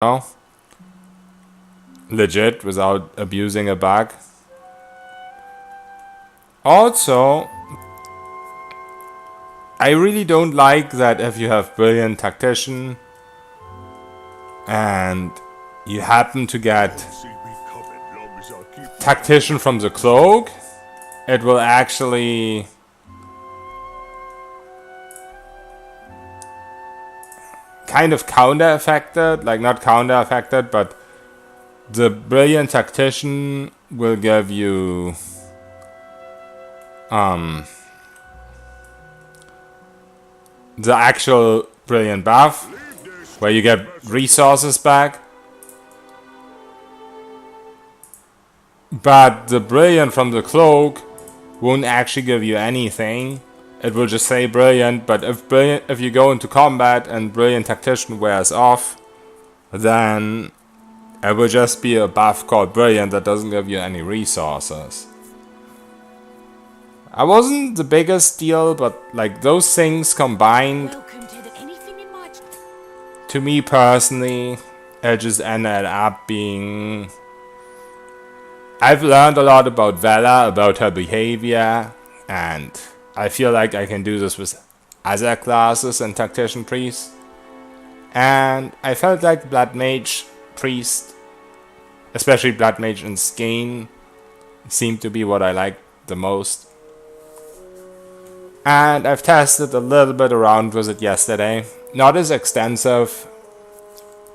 know, legit without abusing a bug. Also, I really don't like that if you have Brilliant Tactician and you happen to get Tactician from the cloak, it will actually kind of counter-affected, like not counter-affected, but the Brilliant Tactician will give you the actual Brilliant buff, where you get resources back. But the Brilliant from the cloak won't actually give you anything. It will just say Brilliant, but if you go into combat and Brilliant Tactician wears off, then it will just be a buff called Brilliant that doesn't give you any resources. I wasn't the biggest deal, but like those things combined, to me personally, it just ended up being... I've learned a lot about Vella, about her behavior, and I feel like I can do this with other classes and Tactician Priest. And I felt like Blood Mage Priest, especially Blood Mage and Skane, seemed to be what I liked the most. And I've tested a little bit around with it yesterday. Not as extensive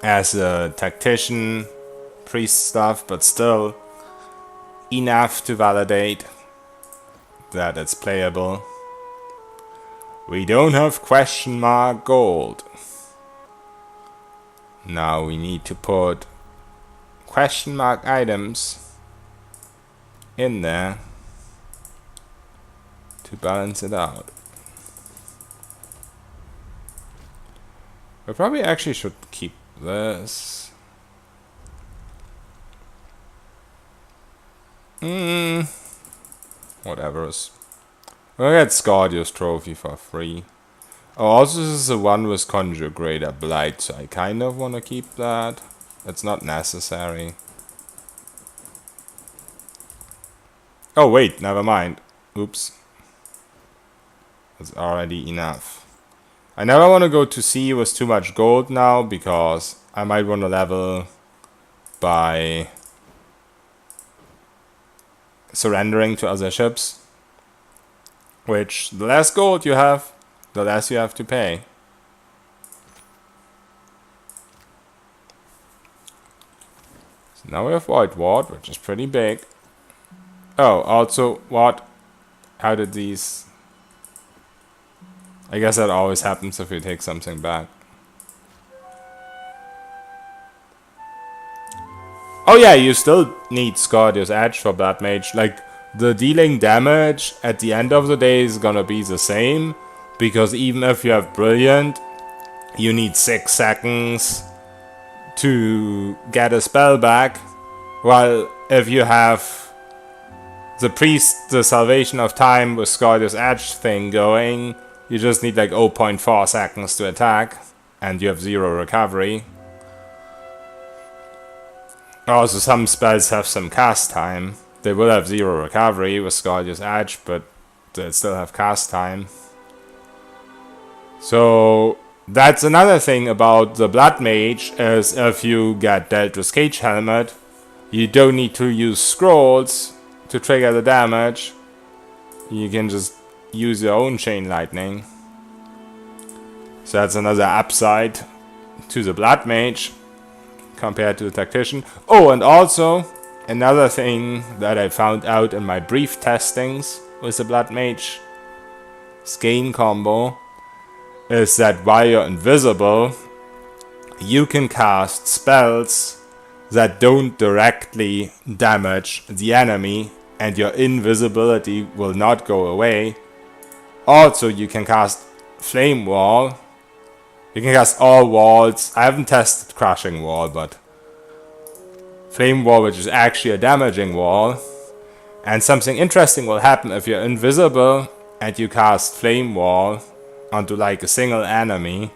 as the Tactician Priest stuff, but still enough to validate that it's playable. We don't have question mark gold. Now we need to put question mark items in there to balance it out. We probably actually should keep this. Whatever. We'll get Scordius Trophy for free. Oh, also this is the one with Conjure Greater Blight, so I kind of want to keep that. It's not necessary. Oh wait, never mind. Oops. That's already enough. I never want to go to sea with too much gold now, because I might want to level by surrendering to other ships, which the less gold you have, the less you have to pay. So now we have Void Ward, which is pretty big. Oh, also, what? How did these... I guess that always happens if you take something back. Oh yeah, you still need Scordius Edge for Blood Mage. Like, the dealing damage at the end of the day is gonna be the same, because even if you have Brilliant, you need 6 seconds to get a spell back, while if you have the Priest, the Salvation of Time with Scordius Edge thing going, you just need like 0.4 seconds to attack, and you have 0 recovery. Also, some spells have some cast time. They will have 0 recovery with Scordius Edge, but they still have cast time. So that's another thing about the Blood Mage, is if you get dealt with Cage Helmet, you don't need to use scrolls to trigger the damage. You can just use your own Chain Lightning. So that's another upside to the Blood Mage compared to the Tactician. Oh, and also another thing that I found out in my brief testings with the Blood Mage Skane combo is that while you're invisible, you can cast spells that don't directly damage the enemy, and your invisibility will not go away. Also, you can cast Flame Wall. You can cast all walls. I haven't tested Crushing Wall, but Flame Wall, which is actually a damaging wall. And something interesting will happen if you're invisible and you cast Flame Wall onto like a single enemy.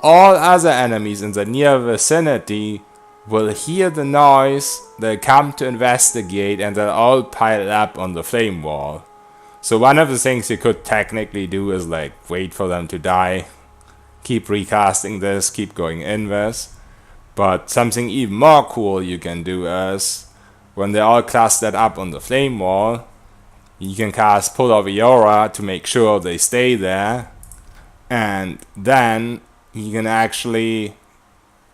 all other enemies in the near vicinity will hear the noise, they'll come to investigate, and they'll all pile up on the flame wall. So one of the things you could technically do is like wait for them to die, keep recasting this, keep going invis. But something even more cool you can do is, when they're all clustered up on the flame wall, you can cast Pull of Aura to make sure they stay there. And then you can actually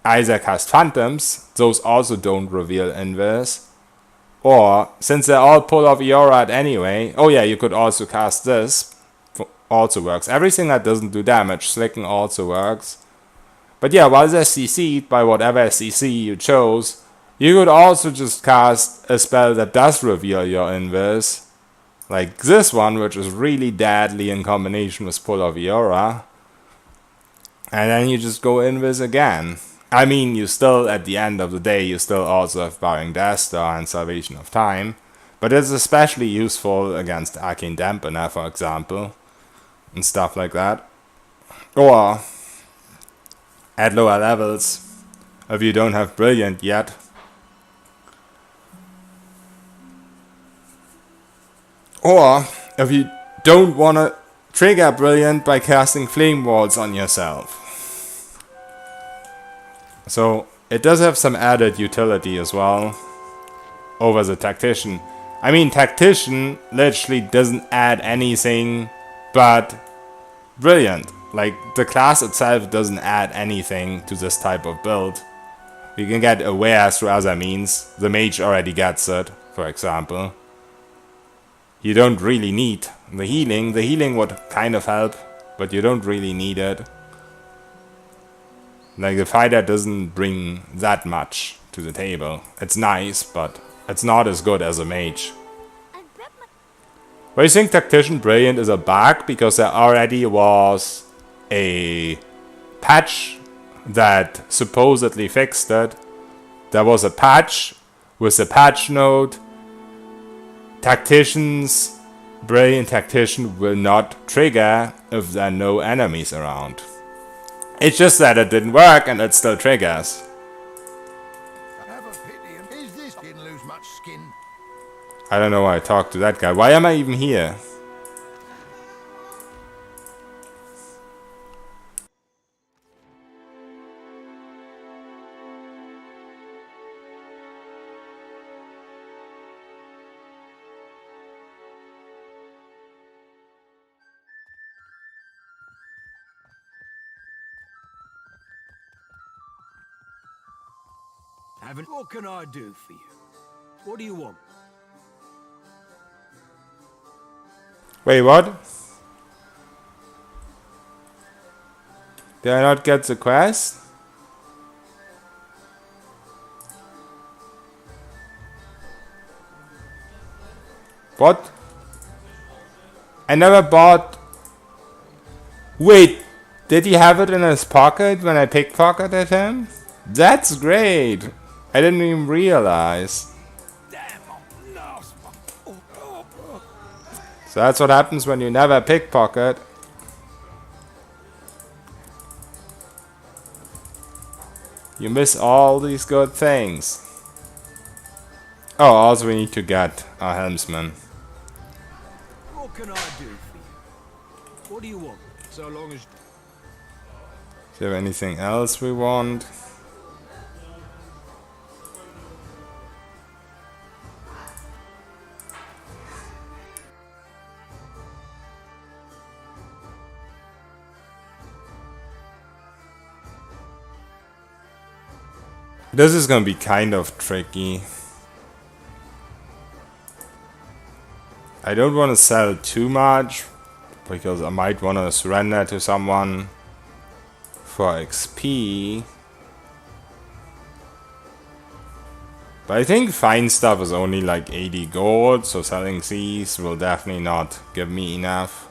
either cast Phantoms, those also don't reveal Invis. Or, since they're all Pull of Aura anyway, oh yeah, you could also cast this, also works. Everything that doesn't do damage, Slicken also works. But yeah, while they're CC'd by whatever CC you chose, you could also just cast a spell that does reveal your Invis. Like this one, which is really deadly in combination with Pull of Aura. And then you just go Invis again. I mean, you still, at the end of the day, you still also have Bowing Deathstar and Salvation of Time. But it's especially useful against Arcane Dampener, for example. And stuff like that. Or, at lower levels, if you don't have Brilliant yet. Or, if you don't want to trigger Brilliant by casting Flame Walls on yourself. So, it does have some added utility as well over the Tactician. I mean, Tactician literally doesn't add anything but Brilliant. Like, the class itself doesn't add anything to this type of build. You can get Aware through other means. The Mage already gets it, for example. You don't really need the healing. The healing would kind of help, but you don't really need it. Like, the fighter doesn't bring that much to the table. It's nice, but it's not as good as a mage. But I think Tactician Brilliant is a bug, because there already was a patch that supposedly fixed it. There was a patch with a patch note. Brilliant Tactician will not trigger if there are no enemies around. It's just that it didn't work and it still triggers. Have a pity. Is this didn't lose much skin? I don't know why I talked to that guy. Why am I even here? What can I do for you? What do you want? Wait, what? Did I not get the quest? What? I never bought... Wait, did he have it in his pocket when I pickpocketed him? That's great! I didn't even realize. So that's what happens when you never pickpocket. You miss all these good things. Oh, also we need to get our helmsman. What can I do for you? What do you want? So long as... Is there anything else we want? This is gonna be kind of tricky. I don't want to sell too much, because I might want to surrender to someone for XP. But I think fine stuff is only like 80 gold, so selling these will definitely not give me enough.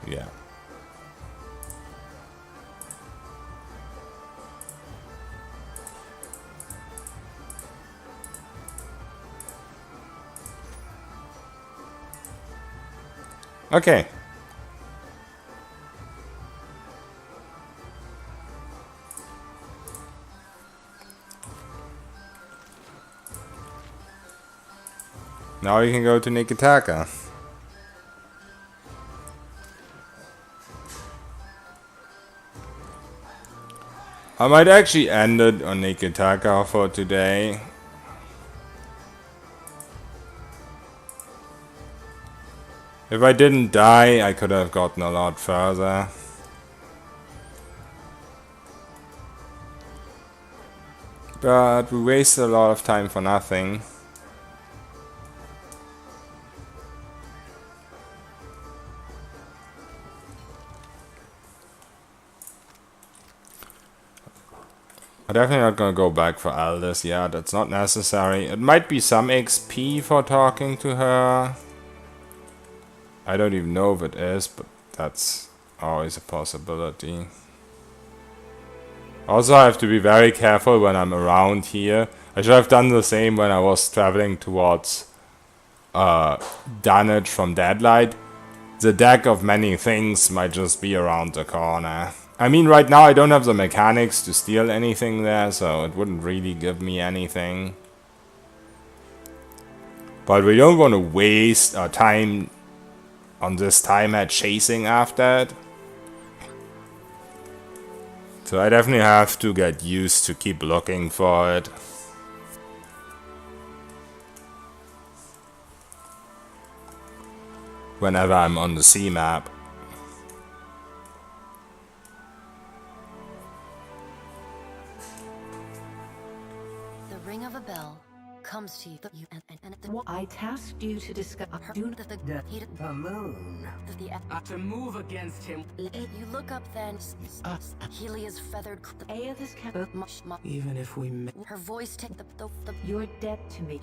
Yeah. Okay. Now you can go to Neketaka. I might actually end it on Neketaka for today. If I didn't die, I could have gotten a lot further. But we wasted a lot of time for nothing. I'm definitely not gonna go back for Aldous. Yeah, that's not necessary. It might be some XP for talking to her. I don't even know if it is, but that's always a possibility. Also, I have to be very careful when I'm around here. I should have done the same when I was traveling towards Dunwich from Deadlight. The deck of many things might just be around the corner. I mean, right now I don't have the mechanics to steal anything there, so it wouldn't really give me anything. But we don't want to waste our time on this time at chasing after it. So I definitely have to get used to keep looking for it. Whenever I'm on the sea map. The ring of a bell comes to you, and I tasked you to discover the moon. To move against him. You look up then, Helia's feathered this Even if we met. her voice take the You're dead to me.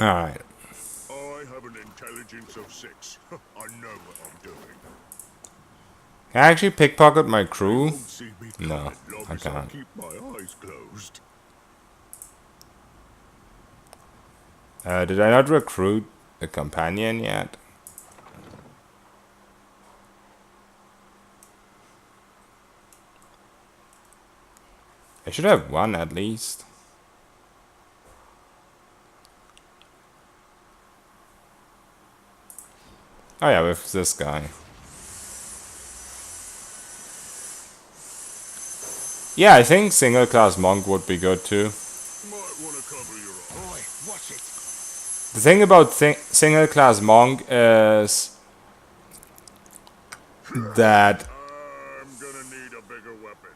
Alright. I have an intelligence of 6. I know what I'm doing. Can I actually pickpocket my crew? Won't see me No, coming long I as I can't. keep my eyes closed. Did I not recruit a companion yet? I should have one at least. Oh yeah, with this guy. Yeah, I think single class monk would be good too. Might want to cover your eyes. Boy, watch it. The thing about single class monk is that I'm gonna need a bigger weapon.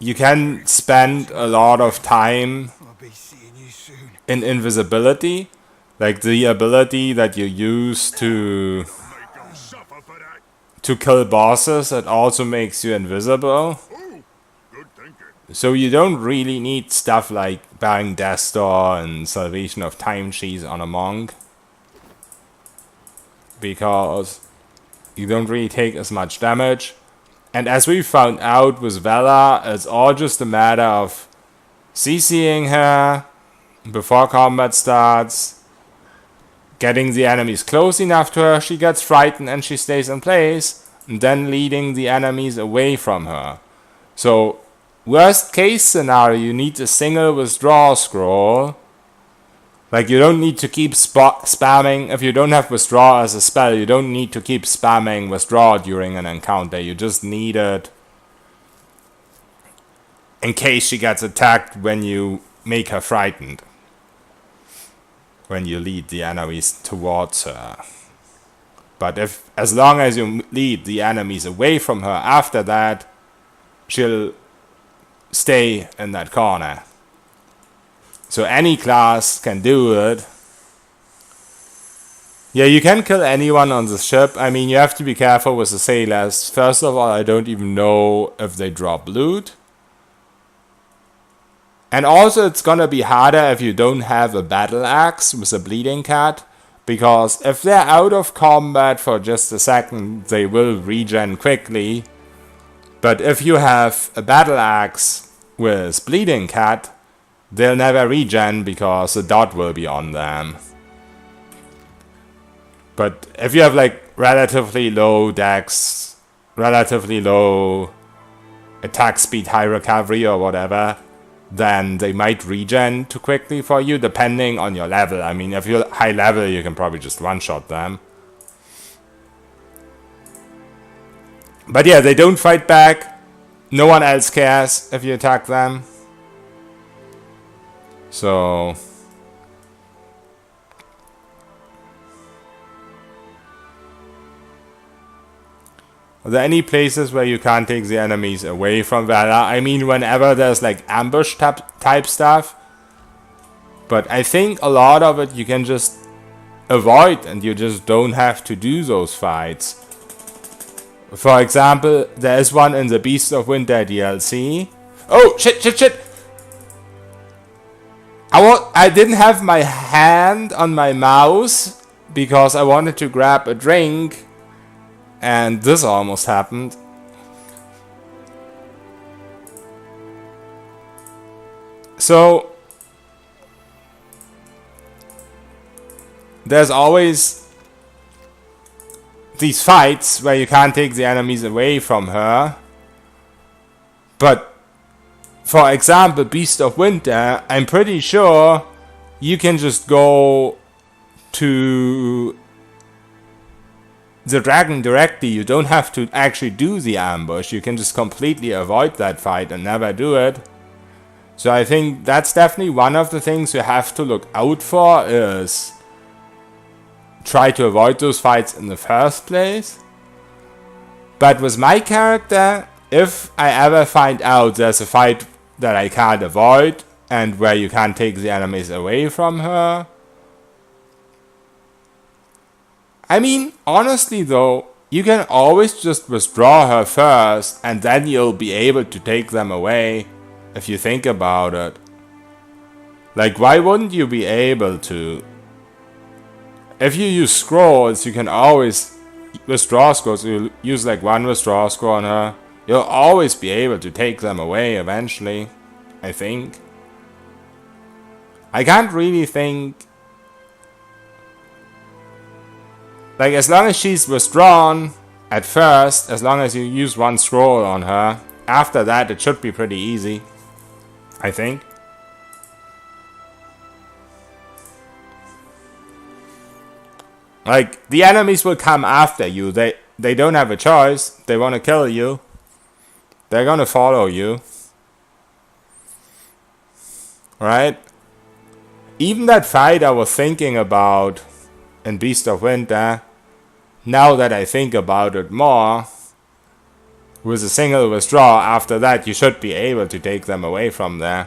you can spend a lot of time I'll be seeing you soon. in invisibility, like the ability that you use to Make them suffer for that. kill bosses. It also makes you invisible. Ooh, good thinking. So you don't really need stuff like Bearing Death Door and Salvation of Time Cheese on a monk, because you don't really take as much damage. And as we found out with Vella, it's all just a matter of CCing her before combat starts, getting the enemies close enough to her, she gets frightened and she stays in place, and then leading the enemies away from her. So, worst case scenario, you need a single withdraw scroll. Like, you don't need to keep spamming. If you don't have withdraw as a spell, you don't need to keep spamming withdraw during an encounter. You just need it in case she gets attacked when you make her frightened. When you lead the enemies towards her. But as long as you lead the enemies away from her after that, she'll stay in that corner. So any class can do it. Yeah, you can kill anyone on the ship. I mean, you have to be careful with the sailors. First of all, I don't even know if they drop loot. And also, it's gonna be harder if you don't have a battle axe with a bleeding cat. Because if they're out of combat for just a second, they will regen quickly. But if you have a battle axe with bleeding cat, they'll never regen because the dot will be on them. But if you have like relatively low dex, relatively low attack speed, high recovery or whatever, then they might regen too quickly for you, depending on your level. I mean, if you're high level, you can probably just one-shot them. But yeah, they don't fight back. No one else cares if you attack them. So... Are there any places where you can't take the enemies away from Vella? I mean, whenever there's like ambush type stuff. But I think a lot of it you can just avoid and you just don't have to do those fights. For example, there is one in the Beast of Winter DLC. Oh, shit! I didn't have my hand on my mouse because I wanted to grab a drink. And this almost happened. So there's always these fights where you can't take the enemies away from her. But for example, Beast of Winter, I'm pretty sure you can just go to the dragon directly. You don't have to actually do the ambush. You can just completely avoid that fight and never do it. So I think that's definitely one of the things you have to look out for, is try to avoid those fights in the first place. But with my character, if I ever find out there's a fight that I can't avoid and where you can't take the enemies away from her, I mean, honestly though, you can always just withdraw her first and then you'll be able to take them away, if you think about it. Like, why wouldn't you be able to? If you use scrolls, you can always withdraw scrolls. You use like one withdraw scroll on her, you'll always be able to take them away eventually, I think. I can't really think. Like, as long as she's withdrawn at first, as long as you use one scroll on her, after that it should be pretty easy, I think. Like, the enemies will come after you. They don't have a choice. They want to kill you. They're gonna follow you. Right? Even that fight I was thinking about in Beast of Winter, now that I think about it more, with a single withdraw, after that you should be able to take them away from there.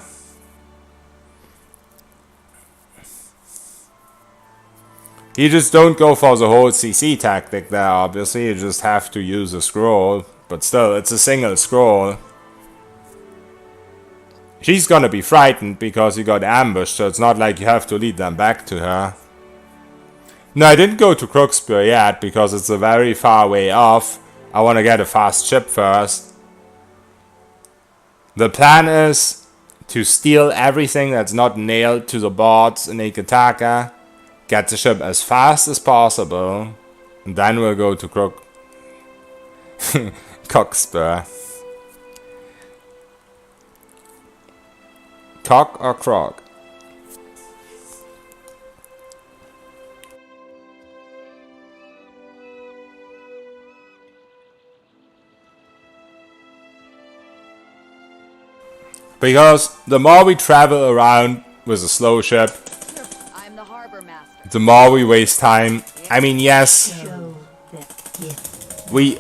You just don't go for the whole CC tactic there, obviously. You just have to use a scroll. But still, it's a single scroll. She's gonna be frightened because you got ambushed, so it's not like you have to lead them back to her. No, I didn't go to Crooksbury yet because it's a very far way off. I want to get a fast ship first. The plan is to steal everything that's not nailed to the boards in Neketaka, get the ship as fast as possible, and then we'll go to Cockspur. Cock or croc? Because the more we travel around with a slow ship, I'm the harbor master. the more we waste time. I mean, yes, we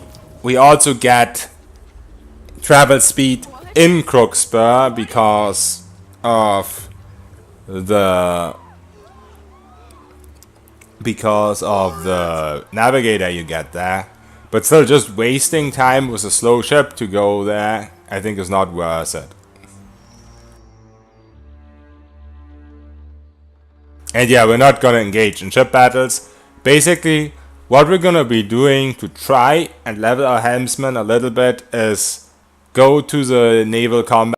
also get travel speed in Crooksburg because of the navigator you get there. But still, just wasting time with a slow ship to go there, I think is not worth it. And yeah, we're not gonna engage in ship battles. Basically, what we're gonna be doing to try and level our helmsman a little bit is go to the naval combat